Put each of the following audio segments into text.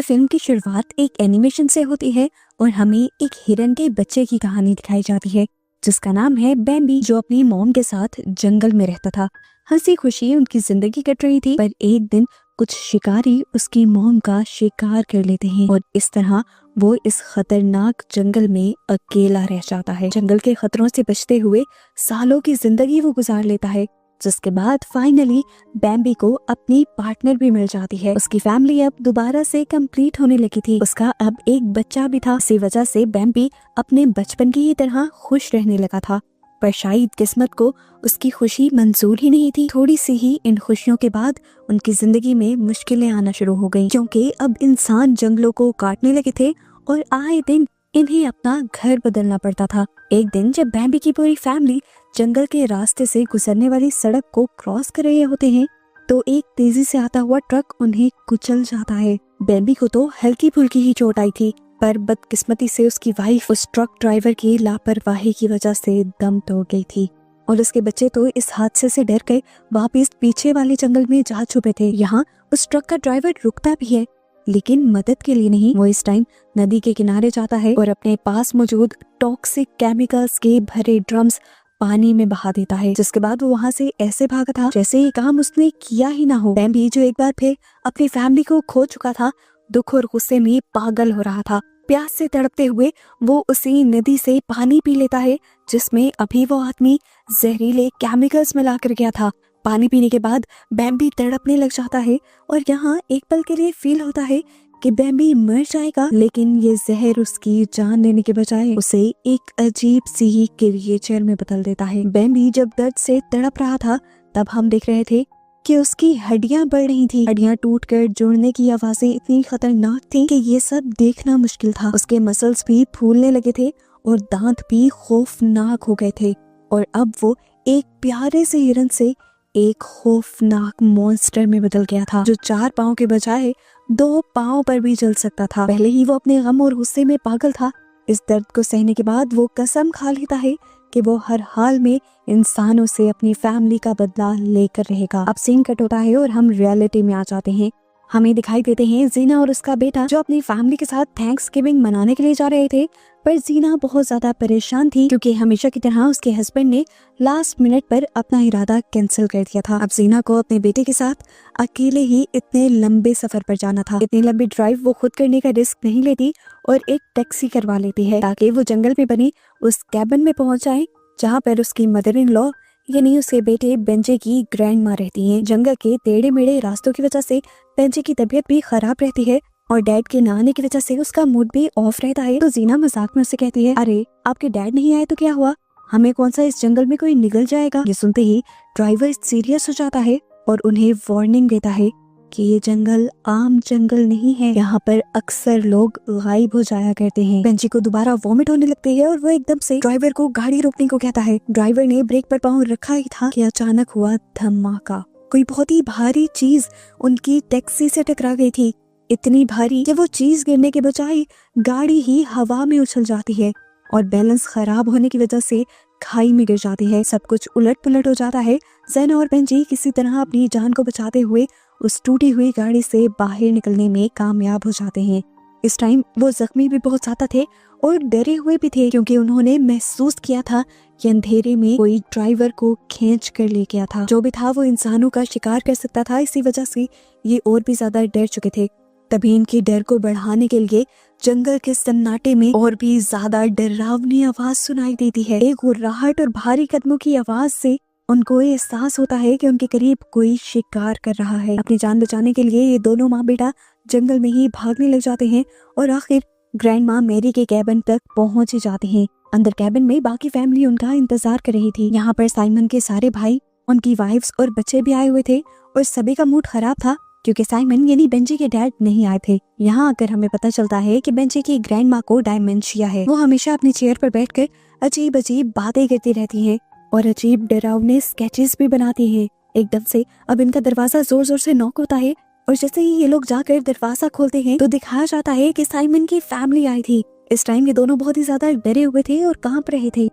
पर फिल्म की शुरुआत एक एनिमेशन से होती है और हमें एक हिरन के बच्चे की कहानी दिखाई जाती है जिसका नाम है बैम्बी, जो अपनी मॉम के साथ जंगल में रहता था। हंसी खुशी उनकी जिंदगी कट रही थी, पर एक दिन कुछ शिकारी उसकी मॉम का शिकार कर लेते हैं और इस तरह वो इस खतरनाक जंगल में अकेला रह जाता है। जंगल के खतरों से बचते हुए सालों की जिंदगी वो गुजार लेता है, जिसके बाद फाइनली बैम्बी को अपनी पार्टनर भी मिल जाती है। उसकी फैमिली अब दोबारा से कंप्लीट होने लगी थी। उसका अब एक बच्चा भी था। इसी वजह से बैम्बी अपने बचपन की ही तरह खुश रहने लगा था, पर शायद किस्मत को उसकी खुशी मंजूर ही नहीं थी। थोड़ी सी ही इन खुशियों के बाद उनकी जिंदगी में मुश्किलें आना शुरू हो गईं, क्योंकि अब इंसान जंगलों को काटने लगे थे और आए दिन इन्हें अपना घर बदलना पड़ता था। एक दिन जब बैम्बी की पूरी फैमिली जंगल के रास्ते से गुजरने वाली सड़क को क्रॉस कर रहे होते हैं, तो एक तेजी से आता हुआ ट्रक उन्हें कुचल जाता है। बैम्बी को तो हल्की फुल्की ही चोट आई थी, पर बदकिस्मती से उसकी वाइफ उस ट्रक ड्राइवर की लापरवाही की वजह से दम तोड़ गई थी और उसके बच्चे तो इस हादसे से डर के वापस पीछे वाले जंगल में जा छुपे थे। यहाँ उस ट्रक का ड्राइवर रुकता भी है, लेकिन मदद के लिए नहीं। वो इस टाइम नदी के किनारे जाता है और अपने पास मौजूद टॉक्सिक केमिकल्स के भरे ड्रम्स पानी में बहा देता है, जिसके बाद वो वहाँ से ऐसे भागा था जैसे ये काम उसने किया ही ना हो। बैम्बी जो एक बार फिर अपनी फैमिली को खो चुका था, दुख और गुस्से में पागल हो रहा था। प्यास से तड़पते हुए वो उसी नदी से पानी पी लेता है जिसमें अभी वो आदमी जहरीले केमिकल्स मिला कर गया था। पानी पीने के बाद बैम्बी तड़पने लग जाता है और यहाँ एक पल के लिए फील होता है कि बैम्बी मर जाएगा, लेकिन ये जहर उसकी जान लेने के बजाय उसे एक अजीब सी क्रिएचर में बदल देता है। बैम्बी जब दर्द से तड़प रहा था, तब हम देख रहे थे कि उसकी हड्डियां बढ़ रही थी। हड्डियां टूटकर जुड़ने की आवाजें इतनी खतरनाक थी कि ये सब देखना मुश्किल था। उसके मसल्स भी फूलने लगे थे और दांत भी खौफनाक हो गए थे, और अब वो एक प्यारे से हिरन से एक खौफनाक मॉन्स्टर में बदल गया था, जो 4 पाँव के बजाय 2 पाँव पर भी चल सकता था। पहले ही वो अपने गम और गुस्से में पागल था। इस दर्द को सहने के बाद वो कसम खा लेता है कि वो हर हाल में इंसानों से अपनी फैमिली का बदला लेकर रहेगा। अब सीन कट होता है और हम रियलिटी में आ जाते हैं। हमें दिखाई देते हैं जीना और उसका बेटा जो अपनी फैमिली के साथ थैंक्सगिविंग मनाने के लिए जा रहे थे, पर जीना बहुत ज्यादा परेशान थी क्योंकि हमेशा की तरह उसके हस्बैंड ने लास्ट मिनट पर अपना इरादा कैंसिल कर दिया था। अब जीना को अपने बेटे के साथ अकेले ही इतने लंबे सफर पर जाना था। इतनी लंबी ड्राइव वो खुद करने का रिस्क नहीं लेती और एक टैक्सी करवा लेती है ताकि वो जंगल में बनी उस कैबिन में पहुंच जाए जहाँ पर उसकी मदर इन लॉ यानी उसके बेटे बेंजे की ग्रैंड माँ रहती हैं। जंगल के टेढ़े मेढ़े रास्तों की वजह से बेंजे की तबीयत भी खराब रहती है और डैड के ना आने की वजह से उसका मूड भी ऑफ रहता है। तो जीना मजाक में उससे कहती है, अरे आपके डैड नहीं आए तो क्या हुआ, हमें कौन सा इस जंगल में कोई निगल जाएगा। ये सुनते ही ड्राइवर सीरियस हो जाता है और उन्हें वार्निंग देता है कि ये जंगल आम जंगल नहीं है, यहाँ पर अक्सर लोग गायब हो जाया करते हैं। बेंजी को दोबारा वॉमिट होने लगती है और वो एकदम से ड्राइवर को गाड़ी रोकने को कहता है। ड्राइवर ने ब्रेक पर पाँव रखा ही था कि अचानक हुआ धमाका। कोई बहुत ही भारी चीज उनकी टैक्सी से टकरा गई थी, इतनी भारी कि वो चीज गिरने के बजाय गाड़ी ही हवा में उछल जाती है और बैलेंस खराब होने की वजह से खाई में गिर जाती है। सब कुछ उलट पुलट हो जाता है। ज़ेना और बेंजी किसी तरह अपनी जान को बचाते हुए उस टूटी हुई गाड़ी से बाहर निकलने में कामयाब हो जाते हैं। इस टाइम वो जख्मी भी बहुत ज्यादा थे और डरे हुए भी थे, क्योंकि उन्होंने महसूस किया था कि अंधेरे में कोई ड्राइवर को खींच कर ले गया था। जो भी था वो इंसानों का शिकार कर सकता था, इसी वजह से ये और भी ज्यादा डर चुके थे। तभी इनके डर को बढ़ाने के लिए जंगल के सन्नाटे में और भी ज्यादा डरावनी आवाज सुनाई देती है। एक गुर्राहट और भारी कदमों की आवाज से उनको एहसास होता है कि उनके करीब कोई शिकार कर रहा है। अपनी जान बचाने के लिए ये दोनों माँ बेटा जंगल में ही भागने लग जाते हैं और आखिर ग्रैंड माँ मैरी के कैबिन तक पहुंच ही जाते हैं। अंदर कैबिन में बाकी फैमिली उनका इंतजार कर रही थी। यहाँ पर साइमन के सारे भाई, उनकी वाइफ्स और बच्चे भी आए हुए थे और सभी का मूड खराब था क्योंकि साइमन यानी बेंजी के डैड नहीं आए थे। यहाँ आकर हमें पता चलता है कि बेंजी की ग्रैंड माँ को डायमेंशिया है। वो हमेशा अपनी चेयर पर बैठकर अजीब अजीब बातें करती रहती हैं और अजीब डरावने स्केचेस भी बनाती है। एकदम से अब इनका दरवाजा जोर जोर से नॉक होता है और जैसे ही ये लोग जाकर दरवाजा खोलते हैं तो दिखाया जाता है कि साइमन की फैमिली आई थी। इस टाइम ये दोनों बहुत ही ज्यादा डरे हुए थे और कांप रहे थे।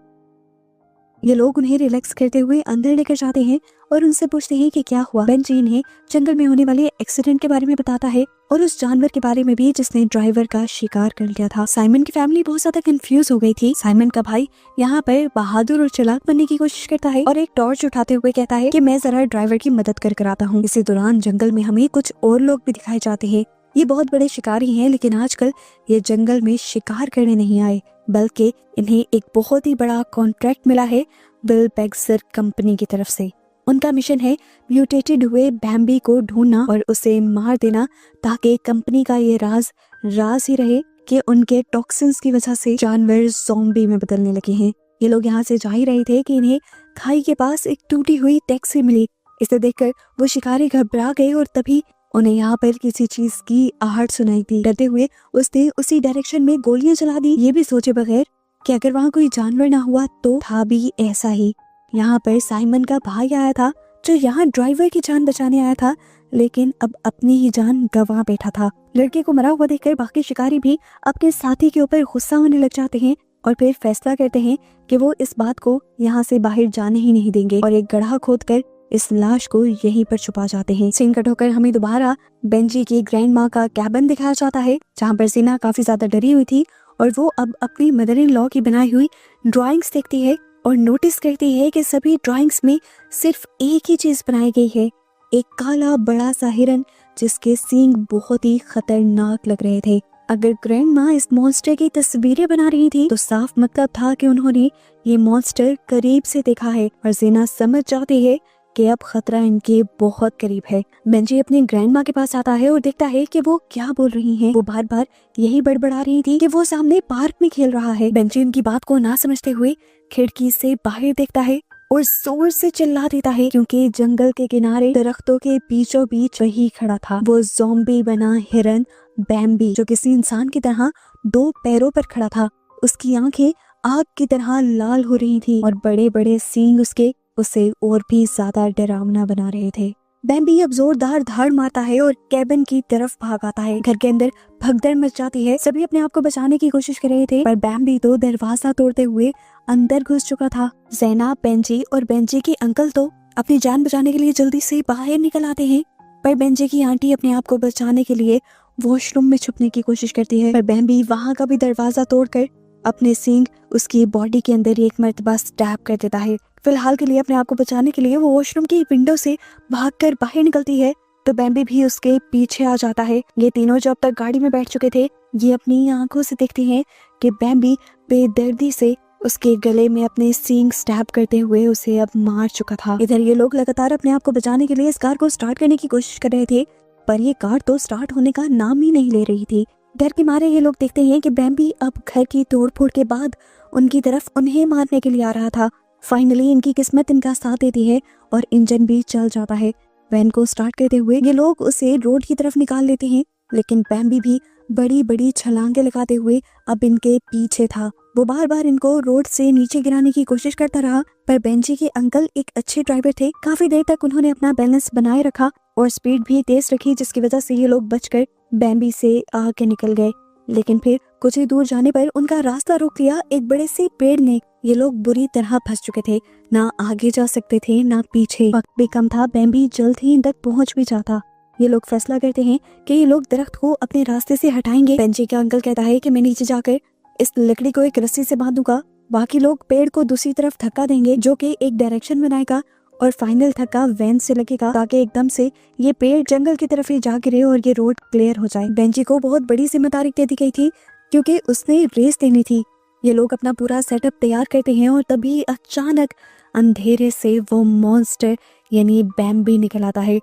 ये लोग उन्हें रिलैक्स करते हुए अंदर लेकर जाते हैं और उनसे पूछते हैं कि क्या हुआ। बेंजी इन्हें जंगल में होने वाले एक्सीडेंट के बारे में बताता है और उस जानवर के बारे में भी जिसने ड्राइवर का शिकार कर लिया था। साइमन की फैमिली बहुत ज्यादा कंफ्यूज हो गई थी। साइमन का भाई यहाँ पर बहादुर और चालाक बनने की कोशिश करता है और एक टॉर्च उठाते हुए कहता है कि मैं जरा ड्राइवर की मदद कर आता हूँ। इसी दौरान जंगल में हमें कुछ और लोग भी दिखाए जाते हैं। ये बहुत बड़े शिकारी हैं, लेकिन आजकल ये जंगल में शिकार करने नहीं आए, बल्कि इन्हें एक बहुत ही बड़ा कॉन्ट्रैक्ट मिला है बिल पेक्सर कंपनी की तरफ से। उनका मिशन है म्यूटेटेड हुए बैम्बी को ढूंढना और उसे मार देना, ताकि कंपनी का ये राज ही रहे कि उनके टॉक्सिन्स की वजह से जानवर ज़ॉम्बी में बदलने लगे हैं। ये लोग यहाँ से जा ही रहे थे कि इन्हें खाई के पास एक टूटी हुई टैक्सी मिली। इसे देखकर वो शिकारी घबरा गए और तभी उन्हें यहाँ पर किसी चीज की आहट सुनाई दी। डरते हुए उसने उसी डायरेक्शन में गोलियां चला दी, ये भी सोचे बगैर कि अगर वहाँ कोई जानवर ना हुआ तो था भी ऐसा ही। यहाँ पर साइमन का भाई आया था जो यहाँ ड्राइवर की जान बचाने आया था, लेकिन अब अपनी ही जान गंवा बैठा था। लड़के को मरा हुआ देखकर बाकी शिकारी भी अपने साथी के ऊपर गुस्सा होने लग जाते हैं और फिर फैसला करते हैं कि वो इस बात को यहाँ से बाहर जाने ही नहीं देंगे और एक गड्ढा खोदकर इस लाश को यहीं पर छुपा जाते हैं। सीन कट होकर हमें दोबारा बेंजी की ग्रैंड माँ का कैबिन दिखाया जाता है, जहाँ पर सीना काफी ज्यादा डरी हुई थी और वो अब अपनी मदर इन लॉ की बनाई हुई ड्राइंग्स देखती है और नोटिस करती है कि सभी ड्राइंग्स में सिर्फ एक ही चीज बनाई गई है, एक काला बड़ा सा हिरन जिसके सींग बहुत ही खतरनाक लग रहे थे। अगर ग्रैंड माँ इस मॉन्स्टर की तस्वीरें बना रही थी तो साफ मतलब था कि उन्होंने ये मॉन्स्टर करीब से देखा है और जीना समझ जाती है कि अब खतरा इनके बहुत करीब है। बेंजी अपनी ग्रैंड माँ के पास आता है और देखता है कि वो क्या बोल रही हैं। वो बार बार यही बड़बड़ा रही थी कि वो सामने पार्क में खेल रहा है। बेंजी उनकी बात को ना समझते हुए खिड़की से बाहर देखता है और जोर से चिल्ला देता है, क्योंकि जंगल के किनारे दरख्तों के बीचों बीच वही खड़ा था वो ज़ॉम्बी बना हिरन बैम्बी, जो किसी इंसान की तरह दो पैरों पर खड़ा था। उसकी आंखें आग की तरह लाल हो रही थी और बड़े बड़े सींग उसके उसे और भी ज्यादा डरावना बना रहे थे। बैम्बी अब जोरदार धाड़ मारता है और कैबिन की तरफ भाग आता है। घर के अंदर भगदड़ मच जाती है। सभी अपने आप को बचाने की कोशिश कर रहे थे, पर बैम्बी तो दरवाजा तोड़ते हुए अंदर घुस चुका था। ज़ैना, बेंजी और बेंजी के अंकल तो अपनी जान बचाने के लिए जल्दी से बाहर निकल आते हैं, पर बेंजी की आंटी अपने आप को बचाने के लिए वॉशरूम में छुपने की कोशिश करती है, पर बैम्बी वहाँ का भी दरवाजा तोड़कर अपने सींग उसकी बॉडी के अंदर एक मर्तबा स्टैब कर देता है। फिलहाल के लिए अपने आप को बचाने के लिए वो वॉशरूम की विंडो से भागकर बाहर निकलती है, तो बैम्बी भी उसके पीछे आ जाता है। ये तीनों जो अब तक गाड़ी में बैठ चुके थे, ये अपनी आंखों से देखती हैं कि बैम्बी बेदर्दी से उसके गले में अपने सींग स्टैब करते हुए उसे अब मार चुका था। इधर ये लोग लगातार अपने आप को बचाने के लिए इस कार को स्टार्ट करने की कोशिश कर रहे थे, पर ये कार तो स्टार्ट होने का नाम ही नहीं ले रही थी। डर के मारे ये लोग देखते हैं कि बैम्बी अब घर की तोड़फोड़ के बाद उनकी तरफ उन्हें मारने के लिए आ रहा था। फाइनली इनकी किस्मत इनका साथ देती है और इंजन भी चल जाता है। वैन को स्टार्ट करते हुए ये लोग उसे रोड की तरफ निकाल लेते हैं, लेकिन बैम्बी भी बड़ी बड़ी छलांगे लगाते हुए अब इनके पीछे था। वो बार बार इनको रोड से नीचे गिराने की कोशिश करता रहा, पर बेंजी के अंकल एक अच्छे ड्राइवर थे। काफी देर तक उन्होंने अपना बैलेंस बनाए रखा और स्पीड भी तेज रखी, जिसकी वजह से ये लोग बचकर बैम्बी से आगे निकल गए। लेकिन फिर कुछ ही दूर जाने पर उनका रास्ता रोक लिया एक बड़े से पेड़ ने। ये लोग बुरी तरह फंस चुके थे, ना आगे जा सकते थे ना पीछे। वक्त भी कम था, बैम्बी जल्द ही इन तक पहुंच भी जाता। ये लोग फैसला करते हैं कि ये लोग दरख्त को अपने रास्ते से हटाएंगे। बेंजी का अंकल कहता है कि मैं नीचे जाकर इस लकड़ी को एक रस्सी से बांधूंगा, बाकी लोग पेड़ को दूसरी तरफ धक्का देंगे जो कि एक डायरेक्शन बनाएगा और फाइनल धक्का वैन से लगेगा, ताकि एकदम से ये पेड़ जंगल की तरफ ही जा गिरे और ये रोड क्लियर हो जाए। बेंजी को बहुत बड़ी जिम्मेदारी दे दी गई थी, क्योंकि उसने रेस देनी थी। ये लोग अपना पूरा सेटअप तैयार करते हैं और तभी अचानक अंधेरे से वो मॉन्स्टर यानी बैम्बी निकल आता है।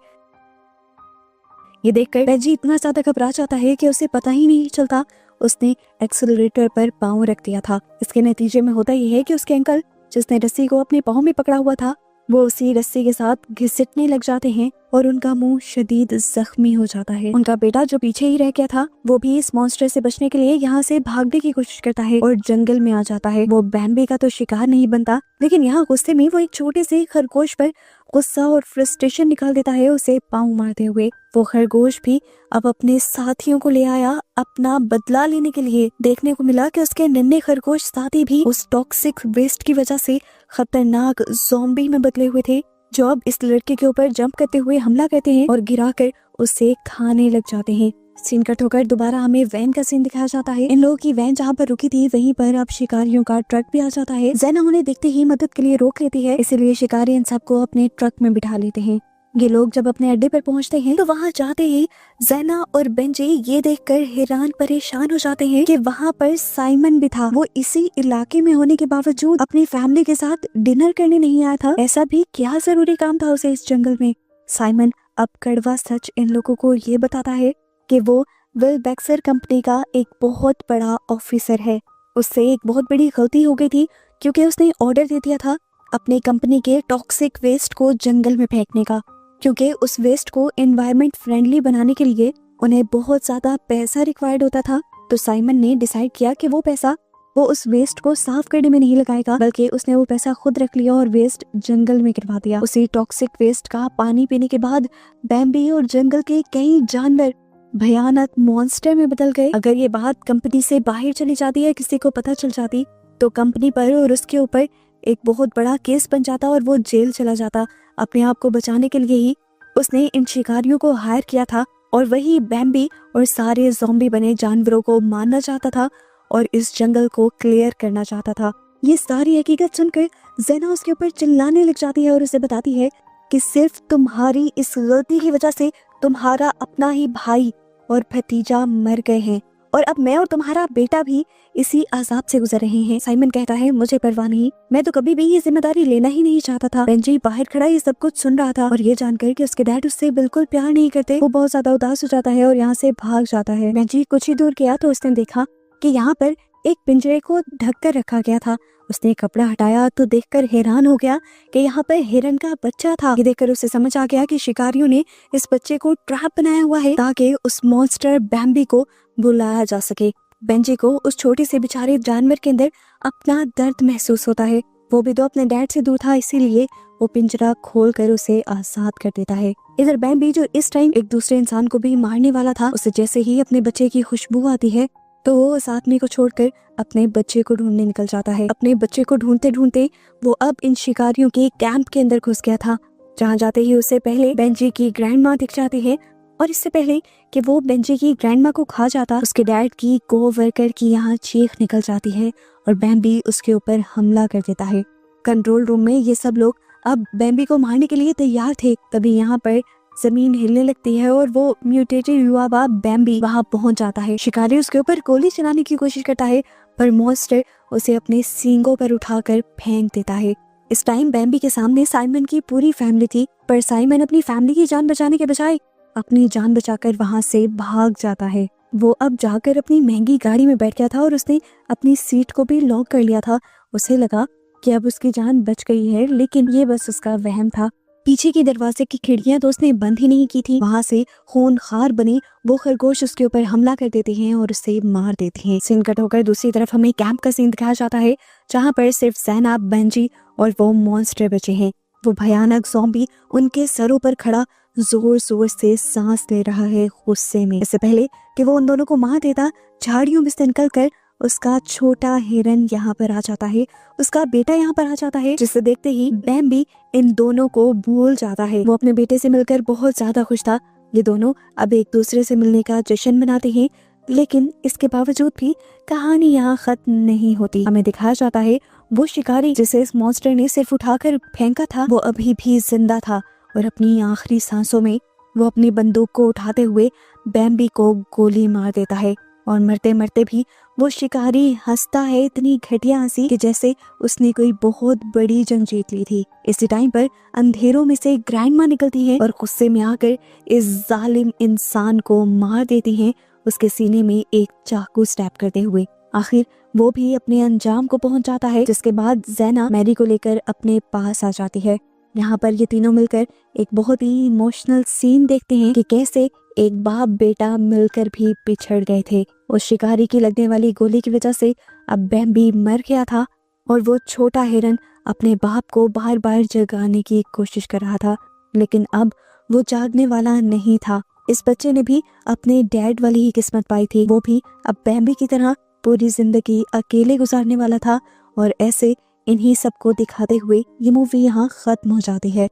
ये देखकर बेंजी इतना ज्यादा घबरा जाता है कि उसे पता ही नहीं चलता उसने एक्सेलरेटर पर पाँव रख दिया था। इसके नतीजे में होता यह है कि उसके अंकल, जिसने रस्सी को अपने पाँव में पकड़ा हुआ था, वो उसी रस्सी के साथ घिसटने लग जाते हैं और उनका मुंह शदीद जख्मी हो जाता है। उनका बेटा जो पीछे ही रह गया था, वो भी इस मॉन्स्टर से बचने के लिए यहाँ से भागने की कोशिश करता है और जंगल में आ जाता है। वो बैम्बी का तो शिकार नहीं बनता, लेकिन यहाँ गुस्से में वो एक छोटे से खरगोश पर गुस्सा और फ्रस्ट्रेशन निकाल देता है, उसे पाँव मारते हुए। वो खरगोश भी अब अपने साथियों को ले आया अपना बदला लेने के लिए। देखने को मिला कि उसके नन्हे खरगोश साथी भी उस टॉक्सिक वेस्ट की वजह से खतरनाक ज़ॉम्बी में बदले हुए थे, जो अब इस लड़के के ऊपर जंप करते हुए हमला करते हैं और गिराकर उसे खाने लग जाते हैं। सीन कट होकर दोबारा हमें वैन का सीन दिखाया जाता है। इन लोगों की वैन जहाँ पर रुकी थी वहीं पर अब शिकारियों का ट्रक भी आ जाता है। ज़ैना उन्हें देखते ही मदद के लिए रोक लेती है, इसीलिए शिकारी इन सबको अपने ट्रक में बिठा लेते हैं। ये लोग जब अपने अड्डे पर पहुंचते हैं तो वहां जाते ही ज़ैना और बेंजी ये देखकर हैरान परेशान हो जाते हैं कि वहां पर साइमन भी था। वो इसी इलाके में होने के बावजूद अपनी फैमिली के साथ डिनर करने नहीं आया था। ऐसा भी क्या जरूरी काम था उसे इस जंगल में। साइमन अब कड़वा सच इन लोगों को ये बताता है कि वो विल बैक्सर कंपनी का एक बहुत बड़ा ऑफिसर है। उससे एक बहुत बड़ी गलती हो गई थी, क्योंकि उसने ऑर्डर दे दिया था अपनी कंपनी के टॉक्सिक वेस्ट को जंगल में फेंकने का। क्योंकि उस वेस्ट को एनवायरनमेंट फ्रेंडली बनाने के लिए उन्हें बहुत ज्यादा पैसा रिक्वायर्ड होता था, तो साइमन ने डिसाइड किया कि वो पैसा वो उस वेस्ट को साफ करने में नहीं लगाएगा, बल्कि उसने वो पैसा खुद रख लिया और वेस्ट जंगल में गिरवा दिया। उसी टॉक्सिक वेस्ट का पानी पीने के बाद बैम्बी और जंगल के कई जानवर भयानक मॉन्स्टर में बदल गए। अगर ये बात कंपनी से बाहर चली जाती है, किसी को पता चल जाती, तो कंपनी पर और उसके ऊपर एक बहुत बड़ा केस बन जाता और वो जेल चला जाता। अपने आप को बचाने के लिए ही उसने इन शिकारियों को हायर किया था और वही बैम्बी और सारे ज़ॉम्बी बने जानवरों को मारना चाहता था और इस जंगल को क्लियर करना चाहता था। ये सारी हकीकत सुनकर ज़ैना उसके ऊपर चिल्लाने लग जाती है और उसे बताती है कि सिर्फ तुम्हारी इस गलती की वजह से तुम्हारा अपना ही भाई और भतीजा मर गए हैं और अब मैं और तुम्हारा बेटा भी इसी अजाब से गुजर रहे हैं। साइमन कहता है, मुझे परवाह नहीं, मैं तो कभी भी ये जिम्मेदारी लेना ही नहीं चाहता था। बेंजी बाहर खड़ा ये सब कुछ सुन रहा था और ये जानकर कि उसके डैड उससे बिल्कुल प्यार नहीं करते, वो बहुत ज्यादा उदास हो जाता है और यहाँ से भाग जाता है। बेंजी कुछ ही दूर गया तो उसने देखा कि यहाँ पर एक पिंजरे को ढक कर रखा गया था। उसने कपड़ा हटाया तो देखकर हैरान हो गया कि यहाँ पर हिरन का बच्चा था। ये देखकर उसे समझ आ गया कि शिकारियों ने इस बच्चे को ट्रैप बनाया हुआ है ताकि उस मॉन्स्टर बैम्बी को बुलाया जा सके। बेंजी को उस छोटे से बेचारे जानवर के अंदर अपना दर्द महसूस होता है। वो भी तो अपने डैड से दूर था, इसीलिए वो पिंजरा खोलकर उसे आजाद कर देता है। इधर बैम्बी जो इस टाइम एक दूसरे इंसान को भी मारने वाला था, उसे जैसे ही अपने बच्चे की खुशबू आती है तो वो उस आदमी को छोड़कर अपने बच्चे को ढूंढने निकल जाता है। अपने बच्चे को ढूंढते ढूंढते वो अब इन शिकारियों के कैंप के अंदर घुस गया था, जहाँ जाते ही उससे पहले बेंजी की ग्रैंडमा दिख जाती है और इससे पहले कि वो बेंजी की ग्रैंडमा को खा जाता, उसके डैड की कोवर्कर की यहाँ चीख निकल जाती है और बैम्बी उसके ऊपर हमला कर देता है। कंट्रोल रूम में ये सब लोग अब बैम्बी को मारने के लिए तैयार थे। तभी यहाँ पर जमीन हिलने लगती है और वो म्यूटेटेड हुआ हुआ बैम्बी वहां पहुंच जाता है। शिकारी उसके ऊपर गोली चलाने की कोशिश करता है, पर मॉन्स्टर उसे अपने सींगों पर उठाकर फेंक देता है। इस टाइम बैम्बी के सामने साइमन की पूरी फैमिली थी, पर साइमन अपनी फैमिली की जान बचाने के बजाय अपनी जान बचाकर वहां से भाग जाता है। वो अब जाकर अपनी महंगी गाड़ी में बैठ गया था और उसने अपनी सीट को भी लॉक कर लिया था। उसे लगा कि अब उसकी जान बच गई है, लेकिन ये बस उसका वहम था। पीछे की दरवाजे की खिड़कियां तो उसने बंद ही नहीं की थी। वहां से खूनखार बने वो खरगोश उसके ऊपर हमला कर देते हैं और उसे मार देते हैं। सीन कट होकर दूसरी तरफ हमें कैंप का सीन दिखाया जाता है, जहाँ पर सिर्फ ज़ैना, बेंजी और वो मॉन्स्टर बचे हैं। वो भयानक ज़ॉम्बी उनके सरों पर खड़ा जोर जोर से सांस ले रहा है गुस्से में। इससे पहले कि वो उन दोनों को मार देता, झाड़ियों में से निकलकर उसका छोटा हिरन यहाँ पर आ जाता है, उसका बेटा यहाँ पर आ जाता है, जिसे देखते ही बैम्बी इन दोनों को भूल जाता है। वो अपने बेटे से मिलकर बहुत ज्यादा खुश था। ये दोनों अब एक दूसरे से मिलने का जश्न मनाते हैं, लेकिन इसके बावजूद भी कहानी यहाँ खत्म नहीं होती। हमें दिखाया जाता है वो शिकारी जिसे इस मॉन्स्टर ने सिर्फ उठाकर फेंका था, वो अभी भी जिंदा था और अपनी आखिरी सांसों में वो अपनी बंदूक को उठाते हुए बैम्बी को गोली मार देता है और मरते मरते भी वो शिकारी हंसता है, इतनी घटिया हंसी कि जैसे उसने कोई बहुत बड़ी जंग जीत ली थी। इसी टाइम पर अंधेरों में से ग्रैंडमा निकलती है और गुस्से में आकर इस जालिम इंसान को मार देती है, उसके सीने में एक चाकू स्टैब करते हुए। आखिर वो भी अपने अंजाम को पहुंच जाता है, जिसके बाद ज़ैना मैरी को लेकर अपने पास आ जाती है। यहाँ पर ये तीनों मिलकर एक बहुत ही इमोशनल सीन देखते हैं कि कैसे एक बाप बेटा मिलकर भी बिछड़ गए थे। उस शिकारी की लगने वाली गोली की वजह से अब बैम्बी मर गया था और वो छोटा हिरन अपने बाप को बार बार जगाने की कोशिश कर रहा था, लेकिन अब वो जागने वाला नहीं था। इस बच्चे ने भी अपने डैड वाली ही किस्मत पाई थी। वो भी अब बैम्बी की तरह पूरी जिंदगी अकेले गुजारने वाला था और ऐसे इन्हीं सबको दिखाते हुए ये मूवी यहाँ खत्म हो जाती है।